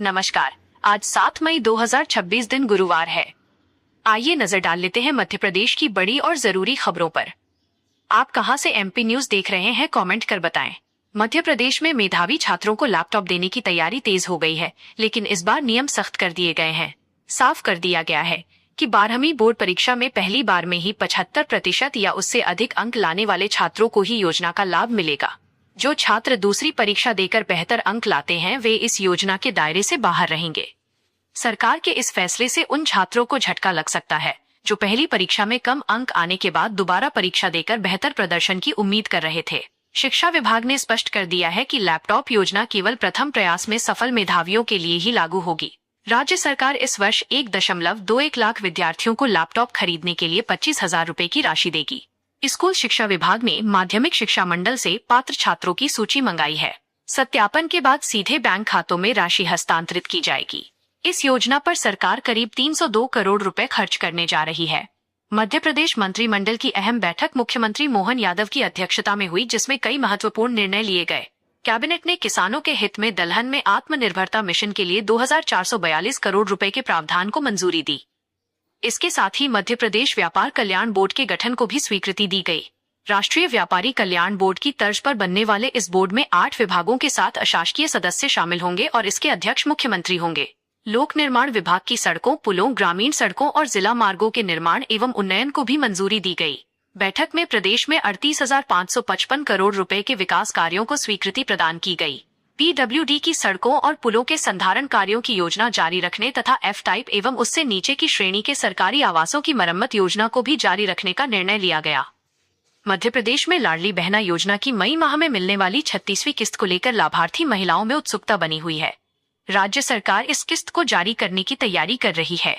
नमस्कार। आज 7 मई 2026 दिन गुरुवार है। आइए नजर डाल लेते हैं मध्य प्रदेश की बड़ी और जरूरी खबरों पर। आप कहां से एमपी न्यूज देख रहे हैं, कमेंट कर बताएं। मध्य प्रदेश में मेधावी छात्रों को लैपटॉप देने की तैयारी तेज हो गई है, लेकिन इस बार नियम सख्त कर दिए गए हैं। साफ कर दिया गया है कि 12वीं बोर्ड परीक्षा में पहली बार में ही 75% या उससे अधिक अंक लाने वाले छात्रों को ही योजना का लाभ मिलेगा। जो छात्र दूसरी परीक्षा देकर बेहतर अंक लाते हैं वे इस योजना के दायरे से बाहर रहेंगे। सरकार के इस फैसले से उन छात्रों को झटका लग सकता है जो पहली परीक्षा में कम अंक आने के बाद दोबारा परीक्षा देकर बेहतर प्रदर्शन की उम्मीद कर रहे थे। शिक्षा विभाग ने स्पष्ट कर दिया है कि लैपटॉप योजना केवल प्रथम प्रयास में सफल मेधावियों के लिए ही लागू होगी। राज्य सरकार इस वर्ष 1.21 लाख विद्यार्थियों को लैपटॉप खरीदने के लिए 25,000 रुपए की राशि देगी। स्कूल शिक्षा विभाग ने माध्यमिक शिक्षा मंडल से पात्र छात्रों की सूची मंगाई है। सत्यापन के बाद सीधे बैंक खातों में राशि हस्तांतरित की जाएगी। इस योजना पर सरकार करीब 302 करोड़ रुपए खर्च करने जा रही है। मध्य प्रदेश मंत्रिमंडल की अहम बैठक मुख्यमंत्री मोहन यादव की अध्यक्षता में हुई, जिसमें कई महत्वपूर्ण निर्णय लिए गए। कैबिनेट ने किसानों के हित में दलहन में आत्मनिर्भरता मिशन के लिए 2,442 करोड़ रुपए के प्रावधान को मंजूरी दी। इसके साथ ही मध्य प्रदेश व्यापार कल्याण बोर्ड के गठन को भी स्वीकृति दी गई। राष्ट्रीय व्यापारी कल्याण बोर्ड की तर्ज पर बनने वाले इस बोर्ड में 8 विभागों के साथ अशासकीय सदस्य शामिल होंगे और इसके अध्यक्ष मुख्यमंत्री होंगे। लोक निर्माण विभाग की सड़कों, पुलों, ग्रामीण सड़कों और जिला मार्गों के निर्माण एवं उन्नयन को भी मंजूरी दी गई। बैठक में प्रदेश में 38,555 करोड़ रुपए के विकास कार्यों को स्वीकृति प्रदान की गई। पीडब्ल्यूडी की सड़कों और पुलों के संधारण कार्यों की योजना जारी रखने तथा एफ टाइप एवं उससे नीचे की श्रेणी के सरकारी आवासों की मरम्मत योजना को भी जारी रखने का निर्णय लिया गया। मध्य प्रदेश में लाडली बहना योजना की मई माह में मिलने वाली 36वीं किस्त को लेकर लाभार्थी महिलाओं में उत्सुकता बनी हुई है। राज्य सरकार इस किस्त को जारी करने की तैयारी कर रही है।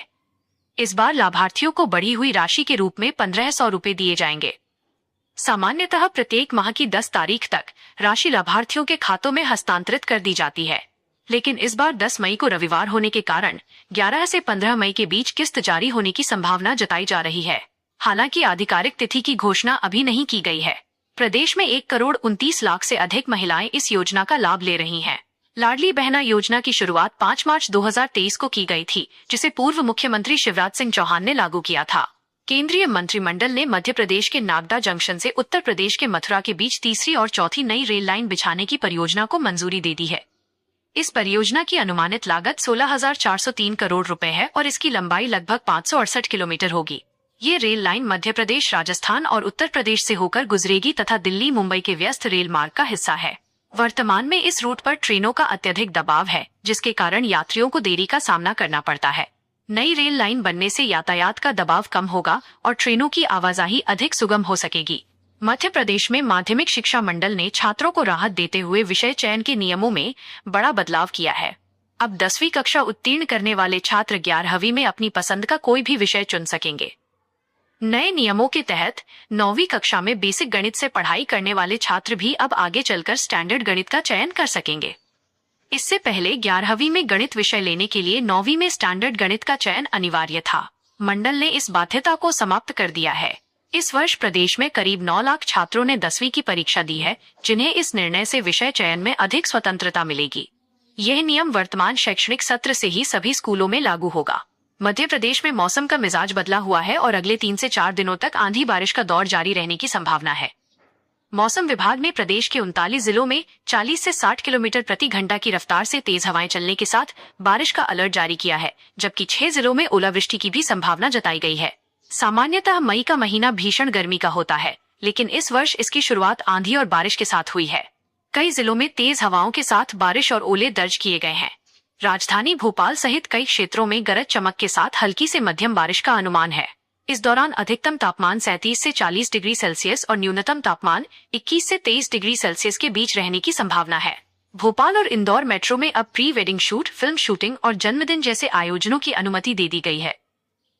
इस बार लाभार्थियों को बढ़ी हुई राशि के रूप में 1,500 रुपए दिए जाएंगे। सामान्यतः प्रत्येक माह की 10 तारीख तक राशि लाभार्थियों के खातों में हस्तांतरित कर दी जाती है, लेकिन इस बार 10 मई को रविवार होने के कारण 11 से 15 मई के बीच किस्त जारी होने की संभावना जताई जा रही है। हालांकि आधिकारिक तिथि की घोषणा अभी नहीं की गई है। प्रदेश में 1,29,00,000 से अधिक महिलाएं इस योजना का लाभ ले रही हैं। लाडली बहना योजना की शुरुआत 5 मार्च 2023 को की गई थी, जिसे पूर्व मुख्यमंत्री शिवराज सिंह चौहान ने लागू किया था। केंद्रीय मंत्रिमंडल ने मध्य प्रदेश के नागदा जंक्शन से उत्तर प्रदेश के मथुरा के बीच तीसरी और चौथी नई रेल लाइन बिछाने की परियोजना को मंजूरी दे दी है। इस परियोजना की अनुमानित लागत 16,403 करोड़ रुपए है और इसकी लंबाई लगभग 568 किलोमीटर होगी। ये रेल लाइन मध्य प्रदेश, राजस्थान और उत्तर प्रदेश से होकर गुजरेगी तथा दिल्ली, मुंबई के व्यस्त रेल मार्ग का हिस्सा है। वर्तमान में इस रूट पर ट्रेनों का अत्यधिक दबाव है, जिसके कारण यात्रियों को देरी का सामना करना पड़ता है। नई रेल लाइन बनने से यातायात का दबाव कम होगा और ट्रेनों की आवाजाही अधिक सुगम हो सकेगी। मध्य प्रदेश में माध्यमिक शिक्षा मंडल ने छात्रों को राहत देते हुए विषय चयन के नियमों में बड़ा बदलाव किया है। अब 10वीं कक्षा उत्तीर्ण करने वाले छात्र 11वीं में अपनी पसंद का कोई भी विषय चुन सकेंगे। नए नियमों के तहत 9वीं कक्षा में बेसिक गणित से पढ़ाई करने वाले छात्र भी अब आगे चलकर स्टैंडर्ड गणित का चयन कर सकेंगे। इससे पहले 11वीं में गणित विषय लेने के लिए 9वीं में स्टैंडर्ड गणित का चयन अनिवार्य था। मंडल ने इस बाध्यता को समाप्त कर दिया है। इस वर्ष प्रदेश में करीब 9 लाख छात्रों ने 10वीं की परीक्षा दी है, जिन्हें इस निर्णय से विषय चयन में अधिक स्वतंत्रता मिलेगी। यह नियम वर्तमान शैक्षणिक सत्र से ही सभी स्कूलों में लागू होगा। मध्य प्रदेश में मौसम का मिजाज बदला हुआ है और अगले 3 से 4 दिनों तक आंधी बारिश का दौर जारी रहने की संभावना है। मौसम विभाग ने प्रदेश के 39 जिलों में 40 से 60 किलोमीटर प्रति घंटा की रफ्तार से तेज हवाएं चलने के साथ बारिश का अलर्ट जारी किया है, जबकि 6 जिलों में ओलावृष्टि की भी संभावना जताई गई है। सामान्यतः मई का महीना भीषण गर्मी का होता है, लेकिन इस वर्ष इसकी शुरुआत आंधी और बारिश के साथ हुई है। कई जिलों में तेज हवाओं के साथ बारिश और ओले दर्ज किए गए हैं। राजधानी भोपाल सहित कई क्षेत्रों में गरज चमक के साथ हल्की से मध्यम बारिश का अनुमान है। इस दौरान अधिकतम तापमान 37 से 40 डिग्री सेल्सियस और न्यूनतम तापमान 21 से 23 डिग्री सेल्सियस के बीच रहने की संभावना है। भोपाल और इंदौर मेट्रो में अब pre wedding shoot, film shooting और जन्मदिन जैसे आयोजनों की अनुमति दे दी गई है।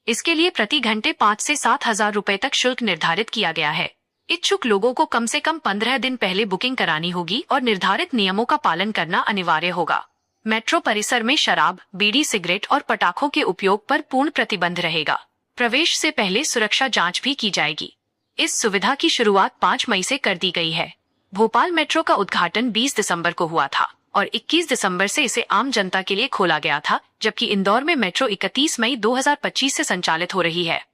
इसके लिए प्रति घंटे 5 से 7,000 रुपए तक शुल्क निर्धारित किया गया है। इच्छुक लोगों को कम से कम 15 दिन पहले बुकिंग करानी होगी और निर्धारित नियमों का पालन करना अनिवार्य होगा। मेट्रो परिसर में शराब, बीड़ी, सिगरेट और पटाखों के उपयोग पर पूर्ण प्रतिबंध रहेगा। प्रवेश से पहले सुरक्षा जांच भी की जाएगी। इस सुविधा की शुरुआत 5 मई से कर दी गई है। भोपाल मेट्रो का उद्घाटन 20 दिसंबर को हुआ था। और 21 दिसंबर से इसे आम जनता के लिए खोला गया था, जबकि इंदौर में मेट्रो 31 मई 2025 से संचालित हो रही है।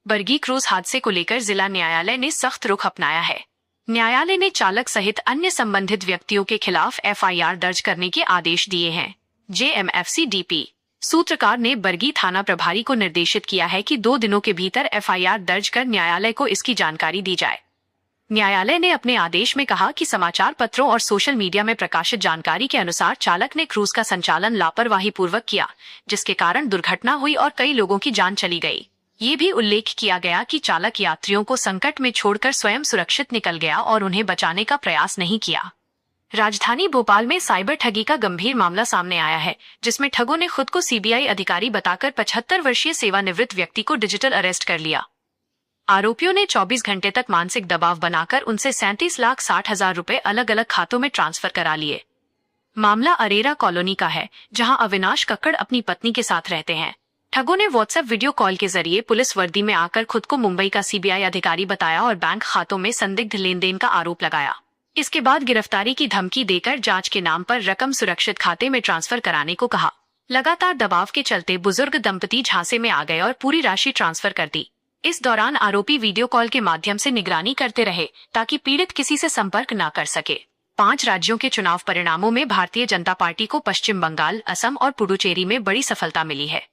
बरगी क्रूज हादसे को लेकर जिला न्यायालय ने सख्त रुख अपनाया है। न्यायालय ने चालक सहित अन्य संबंधित व्यक्तियों के खिलाफ एफआईआर दर्ज करने के आदेश दिए हैं। जेएमएफसी डीपी सूत्रकार ने बरगी थाना प्रभारी को निर्देशित किया है कि 2 दिनों के भीतर एफआईआर दर्ज कर न्यायालय को इसकी जानकारी दी जाए। न्यायालय ने अपने आदेश में कहा कि समाचार पत्रों और सोशल मीडिया में प्रकाशित जानकारी के अनुसार चालक ने क्रूज का संचालन लापरवाही पूर्वक किया, जिसके कारण दुर्घटना हुई और कई लोगों की जान चली गई। ये भी उल्लेख किया गया कि चालक यात्रियों को संकट में छोड़कर स्वयं सुरक्षित निकल गया और उन्हें बचाने का प्रयास नहीं किया। राजधानी भोपाल में साइबर ठगी का गंभीर मामला सामने आया है, जिसमें ठगों ने खुद को सीबीआई अधिकारी बताकर 75 वर्षीय सेवानिवृत्त व्यक्ति को डिजिटल अरेस्ट कर लिया। आरोपियों ने 24 घंटे तक मानसिक दबाव बनाकर उनसे 37,60,000 रुपए अलग अलग खातों में ट्रांसफर करा लिए। मामला अरेरा कॉलोनी का है, जहां अविनाश कक्कड़ अपनी पत्नी के साथ रहते हैं। ठगों ने व्हाट्सएप वीडियो कॉल के जरिए पुलिस वर्दी में आकर खुद को मुंबई का सीबीआई अधिकारी बताया और बैंक खातों में संदिग्ध लेन देन का आरोप लगाया। इसके बाद गिरफ्तारी की धमकी देकर जांच के नाम पर रकम सुरक्षित खाते में ट्रांसफर कराने को कहा। लगातार दबाव के चलते बुजुर्ग दंपति झांसे में आ गए और पूरी राशि ट्रांसफर कर दी। इस दौरान आरोपी वीडियो कॉल के माध्यम से निगरानी करते रहे ताकि पीड़ित किसी से संपर्क न कर सके। 5 राज्यों के चुनाव परिणामों में भारतीय जनता पार्टी को पश्चिम बंगाल, असम और पुडुचेरी में बड़ी सफलता मिली है।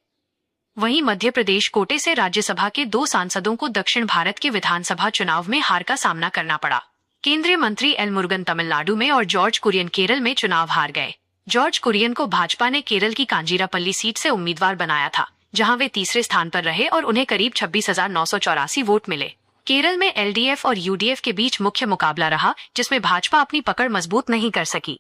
वहीं मध्य प्रदेश कोटे से राज्यसभा के 2 सांसदों को दक्षिण भारत के विधानसभा चुनाव में हार का सामना करना पड़ा। केंद्रीय मंत्री एल मुरुगन तमिलनाडु में और जॉर्ज कुरियन केरल में चुनाव हार गए। जॉर्ज कुरियन को भाजपा ने केरल की कांजीरापल्ली सीट से उम्मीदवार बनाया था, जहां वे तीसरे स्थान पर रहे और उन्हें करीब 26,984 वोट मिले। केरल में एलडीएफ और यूडीएफ के बीच मुख्य मुकाबला रहा, जिसमें भाजपा अपनी पकड़ मजबूत नहीं कर सकी।